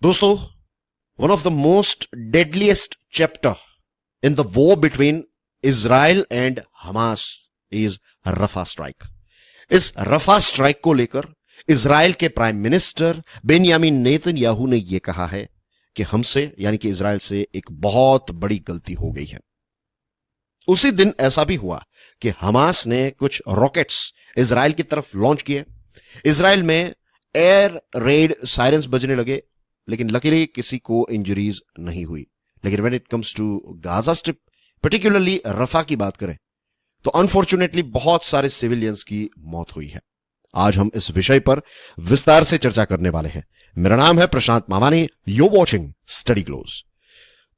दोस्तों, one of the most deadliest chapter in the war between Israel and Hamas is Rafah strike. इस Rafah strike को लेकर Israel के prime minister बेंयामीन Netanyahu ने यह कहा है कि हमसे यानी कि इजराइल से एक बहुत बड़ी गलती हो गई है। उसी दिन ऐसा भी हुआ कि हमास ने कुछ रॉकेट्स इजराइल की तरफ लॉन्च किए। इजराइल में एयर रेड सायरन्स बजने लगे, लेकिन लकीली किसी को इंजरीज नहीं हुई। लेकिन when it comes to Gaza strip, particularly Rafah की बात करें तो अनफॉर्चुनेटली बहुत सारे सिविलियंस की मौत हुई है। आज हम इस विषय पर विस्तार से चर्चा करने वाले हैं। मेरा नाम है प्रशांत मामानी, यू वॉचिंग स्टडी क्लोज।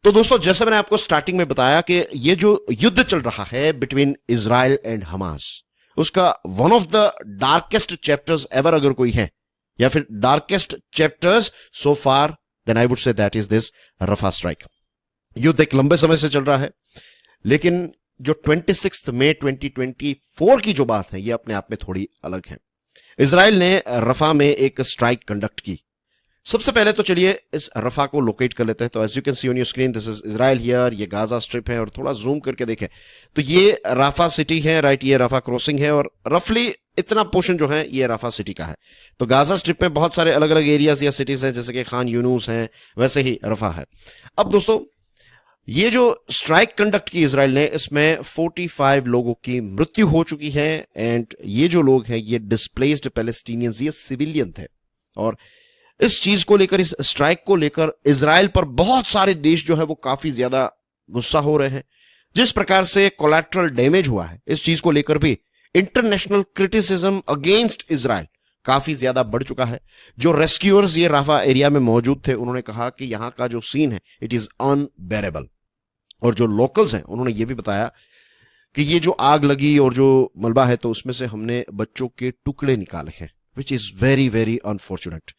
तो दोस्तों, जैसे मैंने आपको स्टार्टिंग में बताया कि ये जो युद्ध चल रहा है बिटवीन इजराइल एंड हमास, उसका one of the darkest chapters ever अगर कोई है या फिर darkest chapters so far, then I would say that is this Rafah strike. युद्ध एक लंबे समय से चल रहा है, लेकिन जो 26 मई 2024 की जो बात है ये अपने आप में थोड़ी अलग है। इजराइल ने रफा में एक स्ट्राइक कंडक्ट की। सबसे पहले तो चलिए इस रफा को लोकेट कर लेते हैं। तो as you can see on your screen, this is Israel here, ये गाजा स्ट्रिप है, और थोड़ा जूम करके देखें तो ये रफा सिटी है, राइट, ये रफा क्रॉसिंग है, और रफली इतना पोर्शन जो है ये रफा सिटी का है। तो गाजा स्ट्रिप में बहुत सारे अलग अलग एरियाज या सिटीज हैं, जैसे कि खान यूनुस हैं, वैसे ही रफा है। अब दोस्तों, ये जो स्ट्राइक कंडक्ट की इजराइल ने, इसमें 45 लोगों की मृत्यु हो चुकी है। एंड ये जो लोग हैं ये डिस्प्लेस्ड पैलेस्टीनियंस, ये सिविलियन थे। और इस चीज को लेकर, इस स्ट्राइक को लेकर इजराइल पर बहुत सारे देश जो है वो काफी ज्यादा गुस्सा हो रहे हैं। जिस प्रकार से कोलैटरल डैमेज हुआ है, इस चीज को लेकर भी इंटरनेशनल क्रिटिसिज्म अगेंस्ट इजराइल काफी ज्यादा बढ़ चुका है। जो रेस्क्यूअर्स ये राफा एरिया में मौजूद थे, उन्होंने कहा कि यहां का जो सीन है इट इज अनबेरेबल। और जो लोकल्स हैं उन्होंने ये भी बताया कि ये जो आग लगी और जो मलबा है, तो उसमें से हमने बच्चों के टुकड़े निकाले हैं, which is very very unfortunate.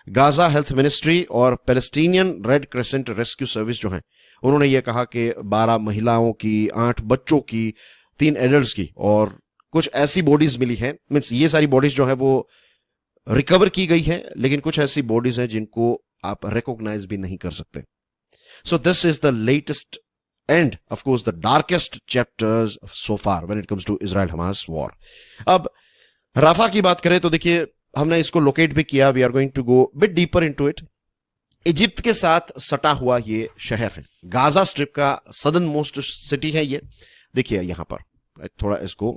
Gaza health ministry और Palestinian red crescent rescue service जो हैं, उन्होंने ये कहा कि 12 महिलाओं की, 8 बच्चों की, 3 एडल्ट्स की, और कुछ ऐसी बॉडीज मिली हैं। मीन्स ये सारी बॉडीज जो है वो रिकवर की गई है, लेकिन कुछ ऐसी बॉडीज हैं जिनको आप रिकॉग्नाइज भी नहीं कर सकते। सो this is the latest and of course the darkest chapters so far when it comes to Israel-Hamas war. अब राफा की बात करें तो देखिए, हमने इसको लोकेट भी किया। We are going to go bit deeper into it. Egypt के साथ सटा हुआ ये शहर है, गाजा स्ट्रिप का सदर्न मोस्ट सिटी है ये। देखिए यहां पर थोड़ा इसको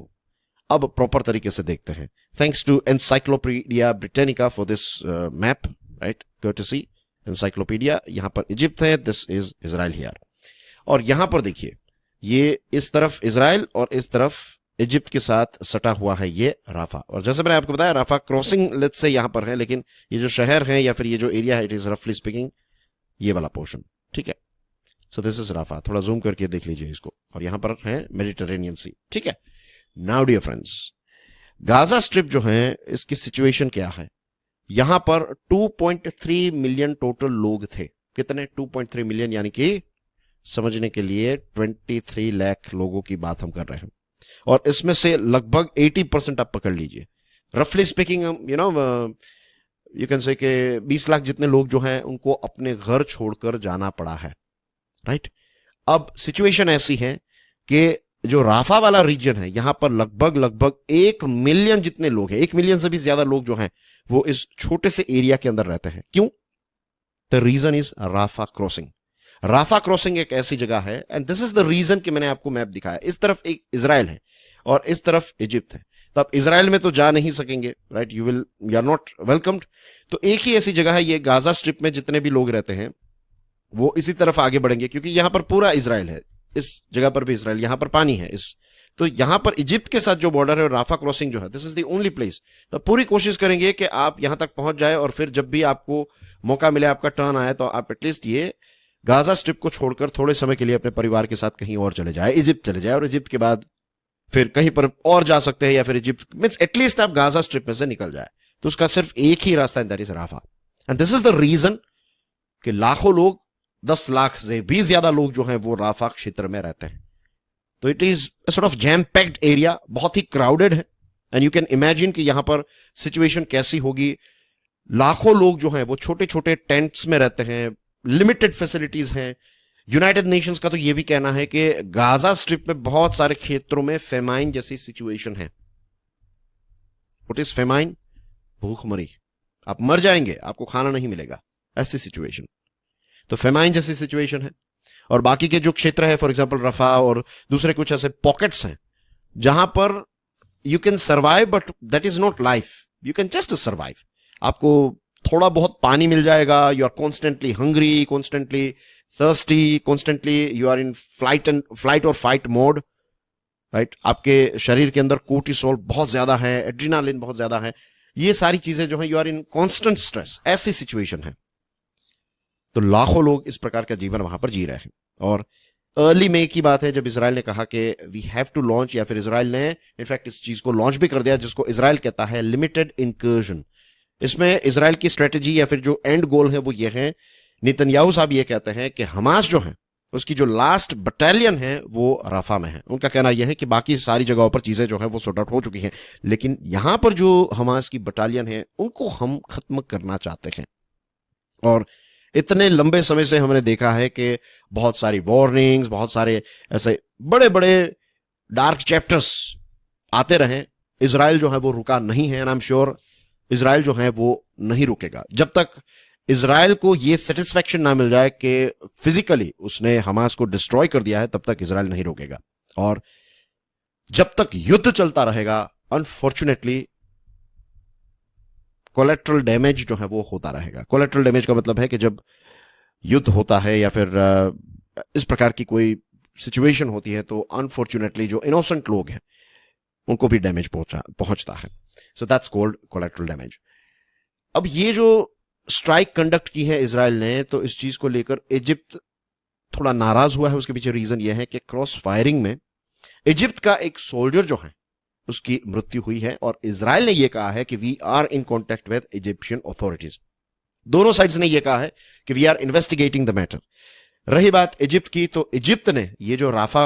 अब प्रॉपर तरीके से देखते हैं। Thanks to Encyclopaedia Britannica for this map, right, courtesy Encyclopaedia. यहां पर इजिप्ट है, दिस इज इजराइल हियर। और यहां पर देखिए, ये इस तरफ इजराइल और इस तरफ इजिप्ट के साथ सटा हुआ है ये राफा। और जैसे मैंने आपको बताया, राफा क्रॉसिंग लेट्स से यहां पर है, लेकिन ये जो शहर है या फिर ये जो एरिया है, इट इज रफली स्पीकिंग ये वाला पोर्शन, ठीक है। So this is Rafah. थोड़ा जूम करके देख लीजिए इसको। और यहां पर है मेडिटेरेनियन सी, ठीक है। Now dear friends, Gaza strip जो है इसकी सिचुएशन क्या है? यहां पर 2.3 मिलियन टोटल लोग थे। कितने? 2.3 मिलियन, यानी कि समझने के लिए 23 लाख लोगों की बात हम कर रहे हैं। और इसमें से लगभग 80% आप पकड़ लीजिए, रफली स्पीकिंग, यू कैन से कि 20 लाख जितने लोग जो हैं उनको अपने घर छोड़कर जाना पड़ा है, राइट। अब सिचुएशन ऐसी है कि जो राफा वाला रीजन है, यहां पर लगभग 1 मिलियन जितने लोग हैं, 1 मिलियन से भी ज्यादा लोग जो हैं वो इस छोटे से एरिया के अंदर रहते हैं। क्यों? The reason is Rafah crossing. Rafah crossing एक ऐसी जगह है, and this is the reason कि मैंने आपको मैप दिखाया। इस तरफ एक इजराइल है और इस तरफ इजिप्ट है। तो आप इजराइल में तो जा नहीं सकेंगे, right, you are not welcomed. तो एक ही ऐसी जगह है, ये गाजा स्ट्रिप में जितने भी लोग रहते हैं वो इसी तरफ आगे बढ़ेंगे, क्योंकि यहां पर पूरा इजराइल है, इस जगह पर भी इजराइल, यहां पर पानी है इस। तो यहां पर इजिप्ट के साथ जो बॉर्डर है, राफा क्रॉसिंग जो है, this is the only place. तो पूरी कोशिश करेंगे कि आप यहां तक पहुंच जाए, और फिर जब भी आपको मौका मिले, आपका टर्न आए, तो आप एटलीस्ट ये गाजा स्ट्रिप को छोड़कर थोड़े समय के लिए अपने परिवार के साथ कहीं और चले जाए, इजिप्ट चले जाए, और इजिप्ट के बाद फिर कहीं पर और जा सकते हैं, या फिर इजिप्ट मींस एटलीस्ट आप गाजा स्ट्रिप में से निकल जाए। तो उसका सिर्फ एक ही रास्ता है, that is Rafah. And this is the reason कि लाखों लोग, 10 लाख से भी ज्यादा लोग जो हैं वो राफा क्षेत्र में रहते हैं। तो it is sort of jam packed area, बहुत ही क्राउडेड है। एंड यू कैन इमेजिन कि यहां पर सिचुएशन कैसी होगी। लाखों लोग जो हैं वो छोटे छोटे टेंट्स में रहते हैं, लिमिटेड फैसिलिटीज हैं। यूनाइटेड नेशंस का तो ये भी कहना है कि गाजा स्ट्रिप में बहुत सारे क्षेत्रों में फेमाइन जैसी सिचुएशन है। What is famine? भूखमरी, आप मर जाएंगे, आपको खाना नहीं मिलेगा, ऐसी सिचुएशन। तो फेमाइन जैसी सिचुएशन है। और बाकी के जो क्षेत्र है, फॉर एग्जांपल रफा और दूसरे कुछ ऐसे पॉकेट्स हैं जहां पर you can survive, but that is not life, you can just survive. आपको थोड़ा बहुत पानी मिल जाएगा, you are constantly hungry, constantly thirsty, constantly you are in flight और फाइट मोड, राइट। आपके शरीर के अंदर कोर्टिसोल बहुत ज्यादा है, एड्रेनालिन बहुत ज्यादा है, ये सारी चीजें जो है you are in constant stress, ऐसी सिचुएशन है। तो लाखों लोग इस प्रकार का जीवन वहां पर जी रहे हैं। और अर्ली मई की बात है जब इसराइल ने कहा कि वी हैव टू लॉन्च, या फिर इसराइल ने इनफैक्ट इस चीज को लॉन्च भी कर दिया, जिसको इसराइल कहता है लिमिटेड इंकर्जन। इसमें इसराइल की स्ट्रेटेजी या फिर जो एंड गोल है वो ये है, नेतन्याहू साहब ये कहते हैं कि हमास जो है उसकी जो लास्ट बटालियन है वो रफा में है। उनका कहना यह है कि बाकी सारी जगहों पर चीजें जो है वो सॉर्ट आउट हो चुकी हैं, लेकिन यहां पर जो हमास की बटालियन है उनको हम खत्म करना चाहते हैं। और इतने लंबे समय से हमने देखा है कि बहुत सारी वार्निंग्स, बहुत सारे ऐसे बड़े बड़े डार्क चैप्टर्स आते रहे, इसराइल जो है वो रुका नहीं है। And I am sure Israel जो है वो नहीं रुकेगा जब तक इसराइल को ये सेटिस्फेक्शन ना मिल जाए कि फिजिकली उसने हमास को डिस्ट्रॉय कर दिया है, तब तक इसराइल नहीं रुकेगा। और जब तक युद्ध चलता रहेगा, अनफॉर्चुनेटली कोलेट्रल डैमेज जो है वो होता रहेगा। कोलेट्रल डैमेज का मतलब है कि जब युद्ध होता है या फिर इस प्रकार की कोई सिचुएशन होती है तो अनफॉर्चुनेटली जो इनोसेंट लोग हैं उनको भी डैमेज पहुंचता है। So that's called collateral damage. अब ये जो स्ट्राइक कंडक्ट की है इसराइल ने, तो इस चीज को लेकर इजिप्ट थोड़ा नाराज हुआ है। उसके पीछे रीजन यह है कि क्रॉस फायरिंग में इजिप्ट का एक सोल्जर जो है उसकी मृत्यु हुई है, और इसराइल ने यह कहा है कि we are in contact with Egyptian authorities. दोनों साइड्स ने यह कहा है कि we are investigating the matter. रही बात इजिप्ट की, तो इजिप्ट ने ये जो राफा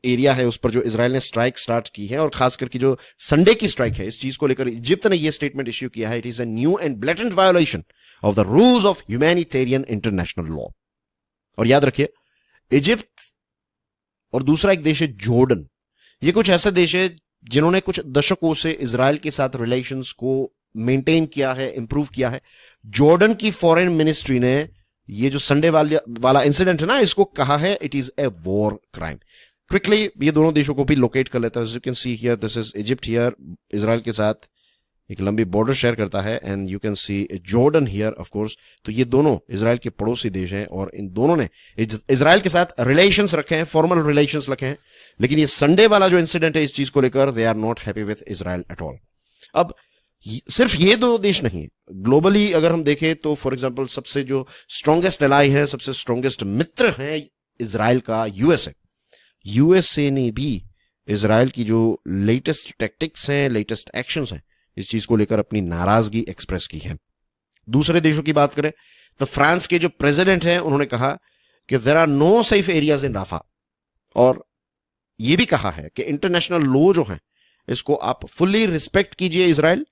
एरिया है उस पर जो इसराइल ने स्ट्राइक स्टार्ट की है, और खास करके जो संडे की स्ट्राइक है, इस चीज को लेकर इजिप्ट ने यह स्टेटमेंट इश्यू किया है, it is a new and blatant violation of the rules of humanitarian international law. और याद रखिए, इजिप्ट और दूसरा एक देश है जॉर्डन। ये कुछ ऐसे देश है जिन्होंने कुछ दशकों से इसराइल के साथ रिलेशंस को मेंटेन किया है, इंप्रूव किया है। जॉर्डन की फॉरेन मिनिस्ट्री ने ये जो संडे वाला इंसिडेंट है ना, इसको कहा है it is a war crime. Quickly ये दोनों देशों को भी लोकेट कर लेता है। You can see here, this is Egypt here, Israel के साथ एक लंबी बॉर्डर शेयर करता है, and you can C Jordan here of course. तो ये दोनों इसराइल के पड़ोसी देश हैं, और इन दोनों ने इसराइल के साथ रिलेशंस रखे हैं, फॉर्मल रिलेशंस रखे हैं। लेकिन ये संडे वाला जो इंसिडेंट है, इस चीज को लेकर they are not happy with Israel at all. अब सिर्फ ये दो देश नहीं, ग्लोबली अगर हम देखें तो फॉर एग्जांपल सबसे जो स्ट्रॉन्गेस्ट एलाई है, सबसे स्ट्रॉन्गेस्ट मित्र है इसराइल का यूएसए। यूएसए ने भी इसराइल की जो लेटेस्ट टैक्टिक्स हैं, लेटेस्ट एक्शंस हैं, इस चीज को लेकर अपनी नाराजगी एक्सप्रेस की है। दूसरे देशों की बात करें तो फ्रांस के जो प्रेसिडेंट हैं उन्होंने कहा कि there are no safe areas in Rafah, और यह भी कहा है कि इंटरनेशनल लॉ जो है इसको आप फुल्ली रिस्पेक्ट कीजिए इसराइल,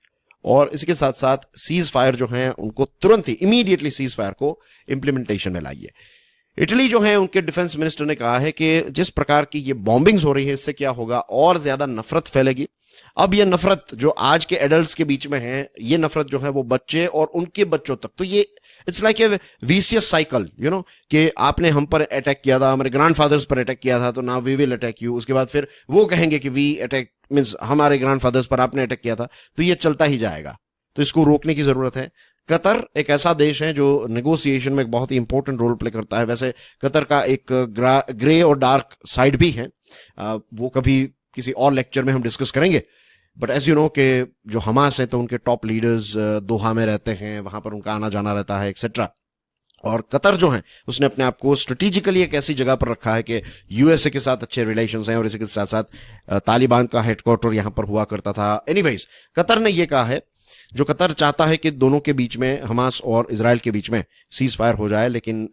और इसके साथ साथ सीज फायर जो है उनको तुरंत ही इमीडिएटली सीज फायर को इंप्लीमेंटेशन में लाइए। इटली जो है, उनके डिफेंस मिनिस्टर ने कहा है कि जिस प्रकार की ये बॉम्बिंग्स हो रही है, इससे क्या होगा, और ज्यादा नफरत फैलेगी। अब ये नफरत जो आज के एडल्ट्स के बीच में है, ये नफरत जो है वो बच्चे और उनके बच्चों तक, तो ये it's like a vicious cycle, you know, कि आपने हम पर अटैक किया था, हमारे ग्रैंडफादर्स पर अटैक किया था, तो now we will attack you. उसके बाद फिर वो कहेंगे कि वी अटैक मींस हमारे ग्रैंडफादर्स पर आपने अटैक किया था, तो ये चलता ही जाएगा। तो इसको रोकने की जरूरत है। कतर एक ऐसा देश है जो नेगोशिएशन में एक बहुत ही इंपॉर्टेंट रोल प्ले करता है। वैसे कतर का एक ग्रे और डार्क साइड भी है, वो कभी किसी और लेक्चर में हम डिस्कस करेंगे। बट एज यू नो कि जो हमास है तो उनके टॉप लीडर्स दोहा में रहते हैं, वहां पर उनका आना जाना रहता है एक्सेट्रा। और कतर जो है उसने अपने आप को स्ट्रेटेजिकली एक ऐसी जगह पर रखा है कि यूएसए के साथ अच्छे रिलेशंस हैं, और इसी के साथ साथ तालिबान का हेडक्वार्टर यहां पर हुआ करता था। एनीवेज, कतर ने यह कहा है, जो कतर चाहता है कि दोनों के बीच में, हमास और इजराइल के बीच में सीज फायर हो जाए, लेकिन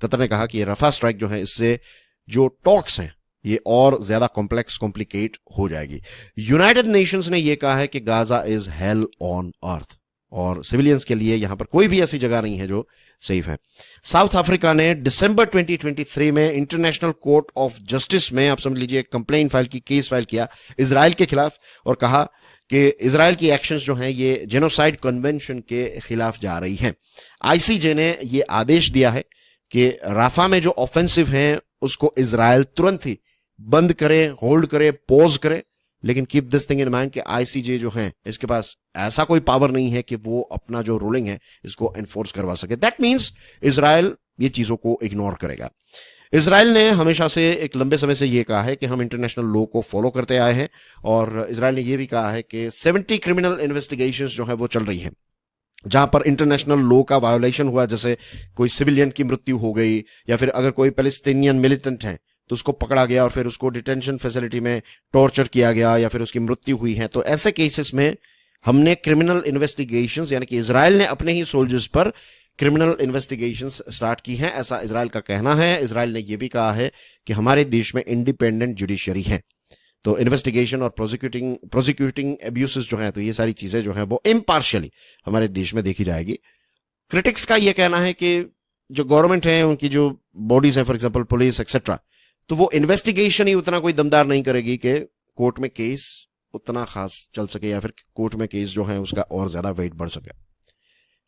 कतर ने कहा कि रफा स्ट्राइक जो है इससे जो टॉक्स हैं ये और ज्यादा कॉम्प्लेक्स कॉम्प्लिकेट हो जाएगी। यूनाइटेड नेशंस ने यह कहा है कि Gaza is hello on earth. और सिविलियंस के लिए यहां पर कोई भी ऐसी जगह नहीं है जो सेफ है। साउथ अफ्रीका ने दिसंबर 2023 में इंटरनेशनल कोर्ट ऑफ जस्टिस में, आप समझ लीजिए, कंप्लेंट फाइल की, केस फाइल किया इजराइल के खिलाफ और कहा कि इजराइल की एक्शंस जो हैं ये जेनोसाइड कन्वेंशन के खिलाफ जा रही हैं। आईसीजे ने ये आदेश दिया है कि राफा में जो ऑफेंसिव हैं उसको इजराइल तुरंत ही बंद करे, होल्ड करे, पॉज करे। लेकिन keep this thing in mind कि आईसीजे जो है इसके पास ऐसा कोई पावर नहीं है कि वो अपना जो रूलिंग है इसको एनफोर्स करवा सके। दैट मीन्स इजराइल ये चीजों को इग्नोर करेगा। इजराइल ने हमेशा से, एक लंबे समय से ये कहा है कि हम इंटरनेशनल लॉ को फॉलो करते आए हैं, और इजराइल ने ये भी कहा है कि 70 क्रिमिनल इन्वेस्टिगेशंस जो है वो चल रही हैं जहां पर इंटरनेशनल लॉ का वायोलेशन हुआ, जैसे कोई सिविलियन की मृत्यु हो गई या फिर अगर कोई पैलेस्टीनियन मिलिटेंट है तो उसको पकड़ा गया और फिर उसको डिटेंशन फैसिलिटी में टॉर्चर किया गया या फिर उसकी मृत्यु हुई है, तो ऐसे केसेस में हमने क्रिमिनल इन्वेस्टिगेशंस, यानी कि इजराइल ने अपने ही सोल्जर्स पर क्रिमिनल इन्वेस्टिगेशंस स्टार्ट की हैं, ऐसा इजराइल का कहना है। इजराइल ने यह भी कहा है कि हमारे देश में इंडिपेंडेंट जुडिशरी है, तो इन्वेस्टिगेशन और प्रोसिक्यूटिंग एब्यूसेस जो है, तो ये सारी चीजें जो है वो इम्पार्शियली हमारे देश में देखी जाएगी। क्रिटिक्स का यह कहना है कि जो गवर्नमेंट है, उनकी जो बॉडीज है, फॉर एग्जाम्पल पुलिस एक्सेट्रा, तो वो इन्वेस्टिगेशन ही उतना कोई दमदार नहीं करेगी कि कोर्ट में केस उतना खास चल सके या फिर कोर्ट में केस जो है उसका और ज्यादा वेट बढ़ सके।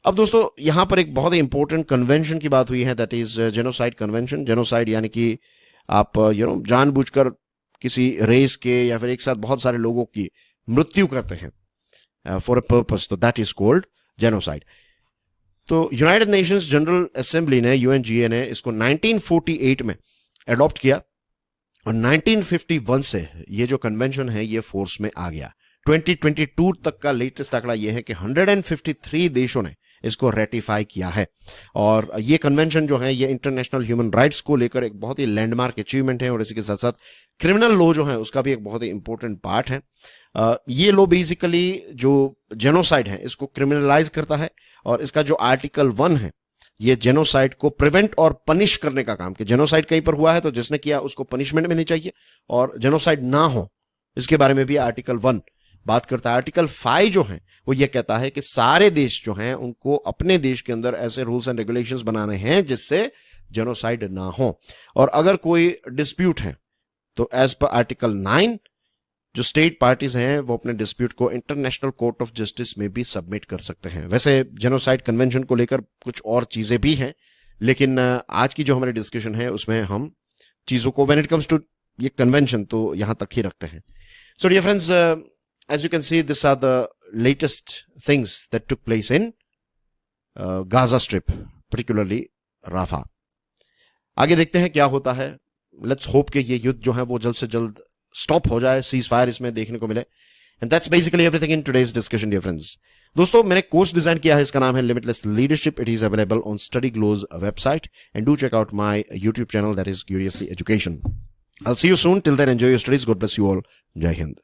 अब दोस्तों यहां पर एक बहुत ही इंपॉर्टेंट कन्वेंशन की बात हुई है, that is genocide convention. Genocide यानी कि आप जानबूझकर किसी रेस के या फिर एक साथ बहुत सारे लोगों की मृत्यु करते हैं फॉर अ पर्पस, तो दैट इज कॉल्ड जेनोसाइड। तो यूनाइटेड नेशंस जनरल असेंबली ने, यूएनजीए ने, इसको 1948 में एडॉप्ट किया और 1951 से ये जो कन्वेंशन है ये फोर्स में आ गया। 2022 तक का लेटेस्ट आंकड़ा ये है कि 153 देशों ने इसको रेटिफाई किया है, और ये कन्वेंशन जो है ये इंटरनेशनल ह्यूमन राइट्स को लेकर एक बहुत ही लैंडमार्क अचीवमेंट है, और इसी के साथ साथ क्रिमिनल लॉ जो है उसका भी एक बहुत ही इंपॉर्टेंट पार्ट है। ये लॉ बेसिकली जो जेनोसाइड है इसको क्रिमिनलाइज करता है, और इसका जो आर्टिकल 1 है ये जेनोसाइड को प्रिवेंट और पनिश करने का काम, कि जेनोसाइड कहीं पर हुआ है तो जिसने किया उसको पनिशमेंट मिलनी चाहिए, और जेनोसाइड ना हो इसके बारे में भी आर्टिकल 1 बात करता है। आर्टिकल 5 जो है वो ये कहता है कि सारे देश जो हैं उनको अपने देश के अंदर ऐसे रूल्स एंड रेगुलेशंस बनाने हैं जिससे जेनोसाइड ना हो, और अगर कोई डिस्प्यूट है तो एज पर आर्टिकल 9 जो स्टेट पार्टीज हैं वो अपने डिस्प्यूट को इंटरनेशनल कोर्ट ऑफ जस्टिस में भी सबमिट कर सकते हैं। वैसे जेनोसाइड कन्वेंशन को लेकर कुछ और चीजें भी हैं, लेकिन आज की जो हमारी डिस्कशन है उसमें हम चीजों को व्हेन इट कम्स टू ये कन्वेंशन तो यहां तक ही रखते हैं। So dear friends, as you can see this are the latest things that took place in Gaza strip, particularly Rafah. आगे देखते हैं क्या होता है। लेट्स होप कि ये युद्ध जो है वो जल्द से जल्द स्टॉप हो जाए, सीज फायर इसमें देखने को मिले। And that's basically everything in today's discussion dear friends. दोस्तों मैंने कोर्स डिजाइन किया है, इसका नाम है Limitless Leadership. It is available on Study Glows website and do check out my YouTube channel that is Curiously Education. I'll see you soon. Till then, enjoy your studies. God bless you all. Jai Hind.